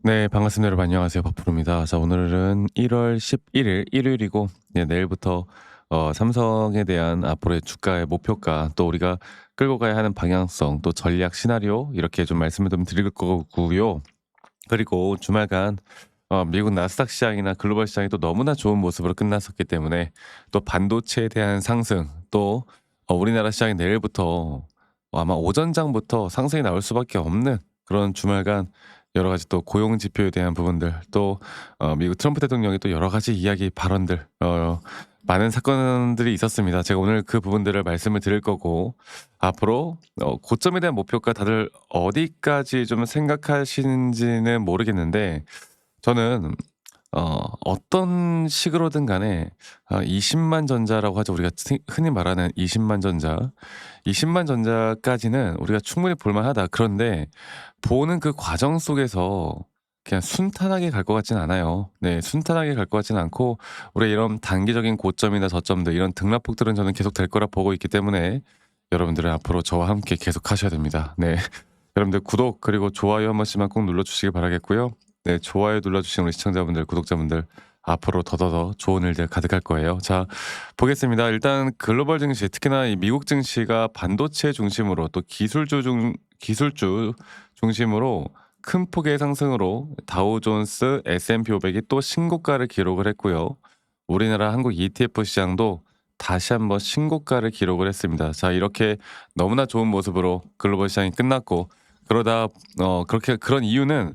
네, 반갑습니다. 여러분 안녕하세요. 버프로입니다. 자, 오늘은 1월 11일 일요일이고, 내일부터 삼성에 대한 앞으로의 주가의 목표가, 또 우리가 끌고 가야 하는 방향성, 또 전략 시나리오 이렇게 좀 말씀을 좀 드릴 거고요. 그리고 주말간 미국 나스닥 시장이나 글로벌 시장이 또 너무나 좋은 모습으로 끝났었기 때문에 또 반도체에 대한 상승, 또 우리나라 시장이 내일부터 아마 오전장부터 상승이 나올 수밖에 없는 그런 주말간 여러 가지 또 고용 지표에 대한 부분들, 또 미국 트럼프 대통령이 또 여러 가지 이야기 발언들, 많은 사건들이 있었습니다. 제가 오늘 그 부분들을 말씀을 드릴 거고, 앞으로 고점에 대한 목표가 다들 어디까지 좀 생각하시는지는 모르겠는데, 저는 어떤 식으로든 간에 20만 전자라고 하죠. 우리가 흔히 말하는 20만 전자. 20만 전자까지는 우리가 충분히 볼 만하다. 그런데 보는 그 과정 속에서 그냥 순탄하게 갈 것 같진 않아요. 네. 순탄하게 갈 것 같진 않고, 우리가 이런 단기적인 고점이나 저점들, 이런 등락폭들은 저는 계속 될 거라 보고 있기 때문에 여러분들은 앞으로 저와 함께 계속하셔야 됩니다. 네. 여러분들 구독 그리고 좋아요 한 번씩만 꼭 눌러 주시길 바라겠고요. 네. 좋아요 눌러 주신 우리 시청자분들, 구독자분들, 앞으로 더더더 좋은 일들 가득할 거예요. 자, 보겠습니다. 일단 글로벌 증시, 특히나 이 미국 증시가 반도체 중심으로, 또 기술주 중심으로 큰 폭의 상승으로 다우존스, S&P 500이 또 신고가를 기록을 했고요. 우리나라 한국 ETF 시장도 다시 한번 신고가를 기록을 했습니다. 자, 이렇게 너무나 좋은 모습으로 글로벌 시장이 끝났고, 그러다 그렇게 그런 이유는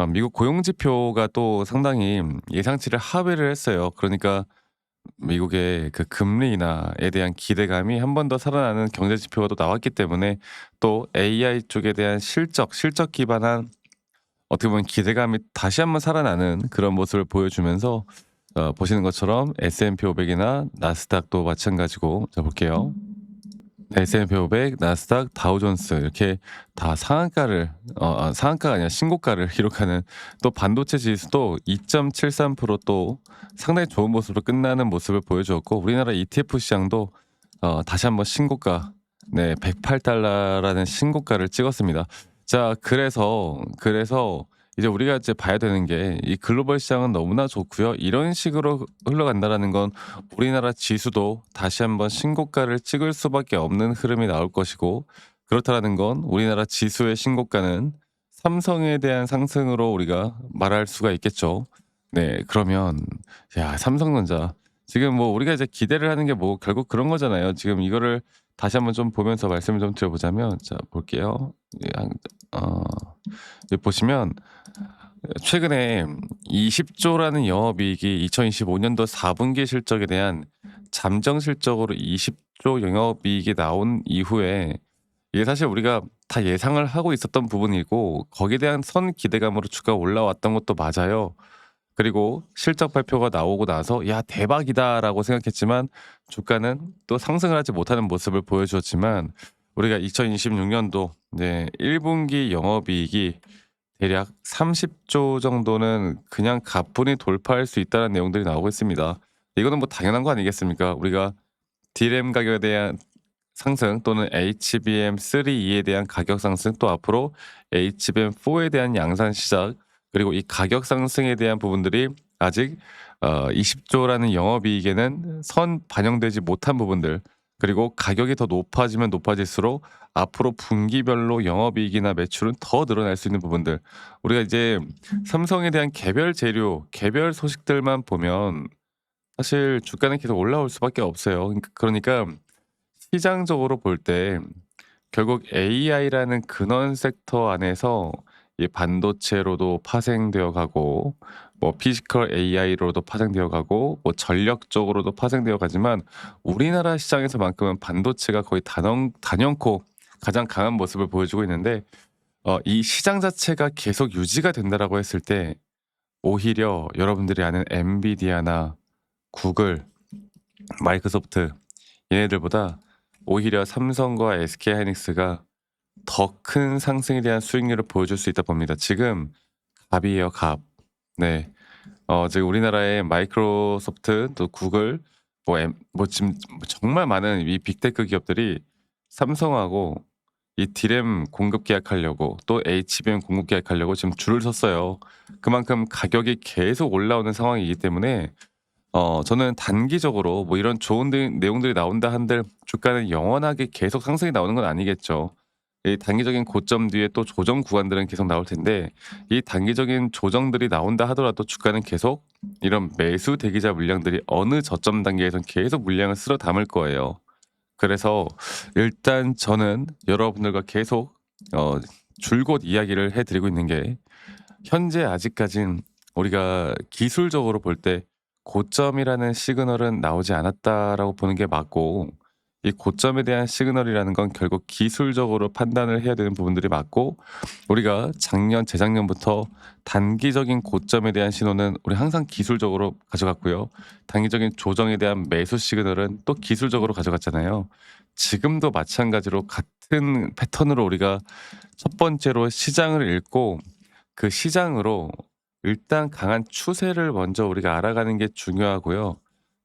미국 고용 지표가 또 상당히 예상치를 하회를 했어요. 그러니까 미국의 그 금리 인하에 대한 기대감이 한 번 더 살아나는 경제 지표가 또 나왔기 때문에, 또 AI 쪽에 대한 실적 기반한 어떻게 보면 기대감이 다시 한번 살아나는 그런 모습을 보여주면서, 보시는 것처럼 S&P 500이나 나스닥도 마찬가지고, 자 볼게요. S&P 500, 나스닥, 다우존스 이렇게 다 상한가가 아니라 신고가를 기록하는, 또 반도체 지수도 2.73%또 상당히 좋은 모습으로 끝나는 모습을 보여주었고, 우리나라 ETF 시장도 다시 한번 신고가, 네, 108달러라는 신고가를 찍었습니다. 자, 그래서 이제 우리가 이제 봐야 되는 게, 이 글로벌 시장은 너무나 좋고요. 이런 식으로 흘러간다라는 건 우리나라 지수도 다시 한번 신고가를 찍을 수밖에 없는 흐름이 나올 것이고, 그렇다라는 건 우리나라 지수의 신고가는 삼성에 대한 상승으로 우리가 말할 수가 있겠죠. 네, 그러면 야, 삼성전자 지금 뭐 우리가 이제 기대를 하는 게 뭐 결국 그런 거잖아요. 지금 이거를 다시 한번 좀 보면서 말씀을 좀 드려보자면, 자 볼게요. 예, 여기 보시면 최근에 20조라는 영업이익이 2025년도 4분기 실적에 대한 잠정 실적으로 20조 영업이익이 나온 이후에, 이게 사실 우리가 다 예상을 하고 있었던 부분이고, 거기에 대한 선 기대감으로 주가가 올라왔던 것도 맞아요. 그리고 실적 발표가 나오고 나서 '야 대박이다.'라고 생각했지만 주가는 또 상승을 하지 못하는 모습을 보여주었지만, 우리가 2026년도 네 1분기 영업이익이 대략 30조 정도는 그냥 가뿐히 돌파할 수 있다는 내용들이 나오고 있습니다. 이거는 뭐 당연한 거 아니겠습니까? 우리가 DRAM 가격에 대한 상승, 또는 HBM3E에 대한 가격 상승, 또 앞으로 HBM4에 대한 양산 시작, 그리고 이 가격 상승에 대한 부분들이 아직 20조라는 영업이익에는 반영되지 못한 부분들, 그리고 가격이 더 높아지면 높아질수록 앞으로 분기별로 영업이익이나 매출은 더 늘어날 수 있는 부분들, 우리가 이제 삼성에 대한 개별 재료, 개별 소식들만 보면 사실 주가는 계속 올라올 수밖에 없어요. 그러니까 시장적으로 볼 때 결국 AI라는 근원 섹터 안에서 이 반도체로도 파생되어 가고, 뭐 피지컬 AI로도 파생되어 가고, 뭐 전력적으로도 파생되어 가지만, 우리나라 시장에서만큼은 반도체가 거의 단연코 가장 강한 모습을 보여주고 있는데, 이 시장 자체가 계속 유지가 된다라고 했을 때, 오히려 여러분들이 아는 엔비디아나 구글, 마이크로소프트, 얘네들보다 오히려 삼성과 SK하이닉스가 더 큰 상승에 대한 수익률을 보여줄 수 있다 봅니다. 지금 갑이에요, 갑. 네. 지금 우리나라의 마이크로소프트, 또 구글, 뭐 지금 정말 많은 이 빅테크 기업들이 삼성하고 이 D램 공급 계약하려고 또 HBM 공급 계약하려고 지금 줄을 섰어요. 그만큼 가격이 계속 올라오는 상황이기 때문에 저는 단기적으로 뭐 이런 좋은 내용들이 나온다 한들 주가는 영원하게 계속 상승이 나오는 건 아니겠죠. 이 단기적인 고점 뒤에 또 조정 구간들은 계속 나올 텐데 이 단기적인 조정들이 나온다 하더라도 주가는 계속 이런 매수 대기자 물량들이 어느 저점 단계에선 계속 물량을 쓸어 담을 거예요. 그래서 일단 저는 여러분들과 계속 어 줄곧 이야기를 해 드리고 있는 게 현재 아직까진 우리가 기술적으로 볼 때 '고점이라는 시그널은 나오지 않았다.'라고 보는 게 맞고, 이 고점에 대한 시그널이라는 건 결국 기술적으로 판단을 해야 되는 부분들이 맞고, 우리가 작년, 재작년부터 단기적인 고점에 대한 신호는 우리 항상 기술적으로 가져갔고요. 단기적인 조정에 대한 매수 시그널은 또 기술적으로 가져갔잖아요. 지금도 마찬가지로 같은 패턴으로 우리가 첫 번째로 시장을 읽고 그 시장으로 일단 강한 추세를 먼저 우리가 알아가는 게 중요하고요.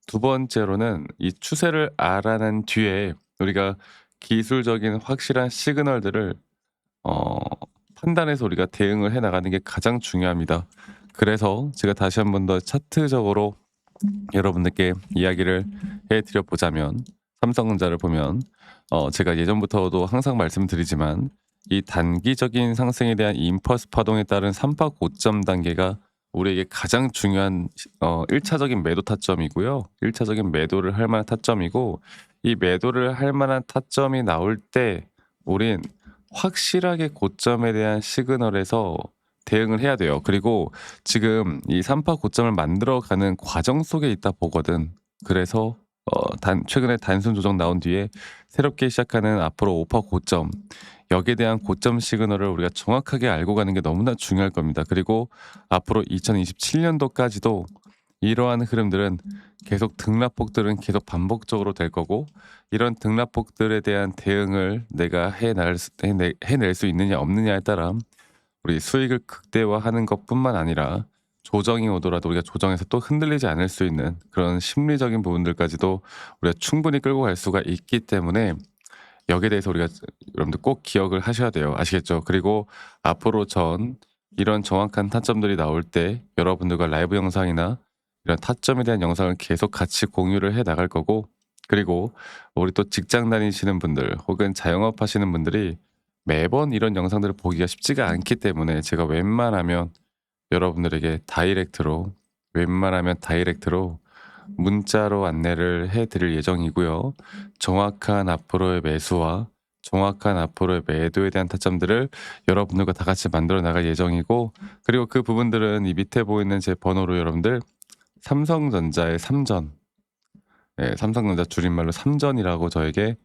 두 번째로는 이 추세를 알아낸 뒤에 우리가 기술적인 확실한 시그널들을 어 판단해서 우리가 대응을 해 나가는 게 가장 중요합니다. 그래서 제가 다시 한 번 더 차트적으로 여러분들께 이야기를 해 드려 보자면, 삼성전자를 보면 제가 예전부터도 항상 말씀드리지만 이 단기적인 상승에 대한 임펄스 파동에 따른 삼파 고점 단계가 우리에게 가장 중요한 1 차적인 매도 타점이고요. 1 차적인 매도를 할 만한 타점이고, 이 매도를 할 만한 타점이 나올 때 우린 확실하게 고점에 대한 시그널에서 대응을 해야 돼요. 그리고 지금 이 3파 고점을 만들어가는 과정 속에 있다 보거든. 그래서 최근에 단순 조정 나온 뒤에 새롭게 시작하는 앞으로 5파 고점, 여기에 대한 고점 시그널을 우리가 정확하게 알고 가는 게 너무나 중요할 겁니다. 그리고 앞으로 2027년도까지도 이러한 흐름들은 계속 등락폭들은 계속 반복적으로 될 거고, 이런 등락폭들에 대한 대응을 내가 해낼 수 있느냐 없느냐에 따라 우리 수익을 극대화하는 것뿐만 아니라 조정이 오더라도 우리가 조정에서 또 흔들리지 않을 수 있는 그런 심리적인 부분들까지도 우리가 충분히 끌고 갈 수가 있기 때문에 여기에 대해서 우리가 여러분들 꼭 기억을 하셔야 돼요. 아시겠죠? 그리고 앞으로 전 이런 정확한 타점들이 나올 때 여러분들과 라이브 영상이나 이런 타점에 대한 영상을 계속 같이 공유를 해 나갈 거고, 그리고 우리 또 직장 다니시는 분들 혹은 자영업 하시는 분들이 매번 이런 영상들을 보기가 쉽지가 않기 때문에 제가 여러분들에게 다이렉트로 문자로 안내를 해 드릴 예정이고요. 정확한 앞으로의 매수와 정확한 앞으로의 매도에 대한 타점들을 여러분들과 다 같이 만들어 나갈 예정이고, 그리고 그 부분들은 이 밑에 보이는 제 번호로 여러분들 삼성전자의 삼전, 네, 삼성전자 줄임말로 삼전이라고 저에게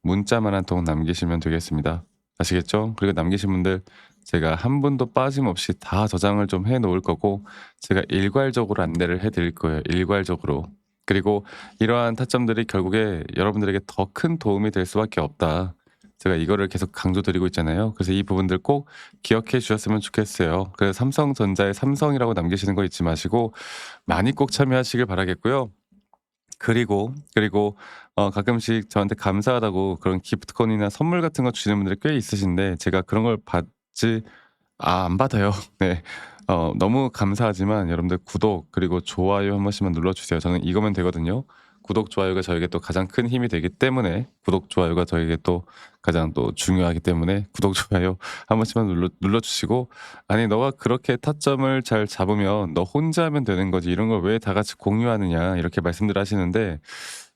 문자만 한 통 남기시면 되겠습니다. 아시겠죠? 그리고 남기신 분들 제가 한 분도 빠짐없이 다 저장을 좀 해 놓을 거고, 제가 일괄적으로 안내를 해 드릴 거예요, 일괄적으로. 그리고 이러한 타점들이 결국에 여러분들에게 더 큰 도움이 될 수밖에 없다. 제가 이거를 계속 강조드리고 있잖아요. 그래서 이 부분들 꼭 기억해 주셨으면 좋겠어요. 그래서 삼성전자의 삼성이라고 남기시는 거 잊지 마시고 많이 꼭 참여하시길 바라겠고요. 그리고 가끔씩 저한테 감사하다고 그런 기프트콘이나 선물 같은 거 주시는 분들이 꽤 있으신데 제가 그런 걸 받지 안 받아요. 네. 너무 감사하지만 여러분들 구독 그리고 좋아요 한 번씩만 눌러 주세요. 저는 이거면 되거든요. 구독, 좋아요가 저에게 또 가장 큰 힘이 되기 때문에, 구독, 좋아요가 저에게 또 가장 또 중요하기 때문에 구독, 좋아요 한 번씩만 눌러 주시고, "아니 너가 그렇게 타점을 잘 잡으면 너 혼자 하면 되는 거지. 이런 걸 왜 다 같이 공유하느냐." 이렇게 말씀들 하시는데,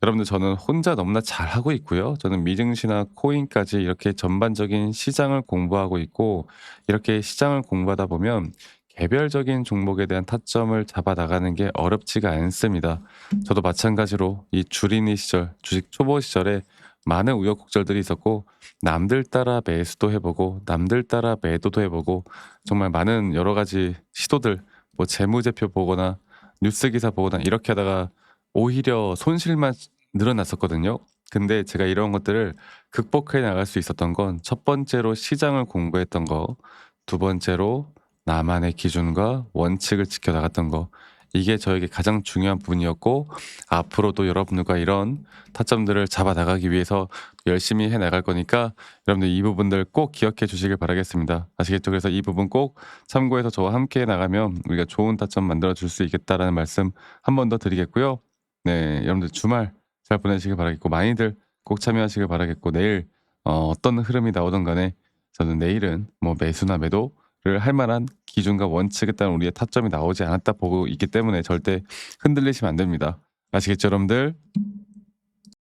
여러분들 저는 혼자 너무나 잘하고 있고요. 저는 미증시나 코인까지 이렇게 전반적인 시장을 공부하고 있고, 이렇게 시장을 공부하다 보면 개별적인 종목에 대한 타점을 잡아 나가는 게 어렵지가 않습니다. 저도 마찬가지로 이 주린이 시절, 주식 초보 시절에 많은 우여곡절들이 있었고, 남들 따라 매수도 해 보고 남들 따라 매도도 해 보고 정말 많은 여러 가지 시도들, 뭐 재무제표 보거나 뉴스 기사 보거나 이렇게 하다가 오히려 손실만 늘어났었거든요. 근데 제가 이런 것들을 극복해 나갈 수 있었던 건 첫 번째로 시장을 공부했던 거, 두 번째로 나만의 기준과 원칙을 지켜 나갔던 거, 이게 저에게 가장 중요한 부분이었고 앞으로도 여러분들과 이런 타점들을 잡아 나가기 위해서 열심히 해 나갈 거니까 여러분들 이 부분들 꼭 기억해 주시길 바라겠습니다. 아시겠죠? 그래서 이 부분 꼭 참고해서 저와 함께 해 나가면 우리가 좋은 타점 만들어 줄 수 있겠다라는 말씀 한 번 더 드리겠고요. 네, 여러분들 주말 잘 보내시길 바라겠고 많이들 꼭 참여하시길 바라겠고 내일 어떤 흐름이 나오든 간에 저는 내일은 뭐 매수나 매도를 할 만한 기준과 원칙에 따른 우리의 타점이 나오지 않았다 보고 있기 때문에 절대 흔들리시면 안 됩니다. 아시겠죠, 여러분들?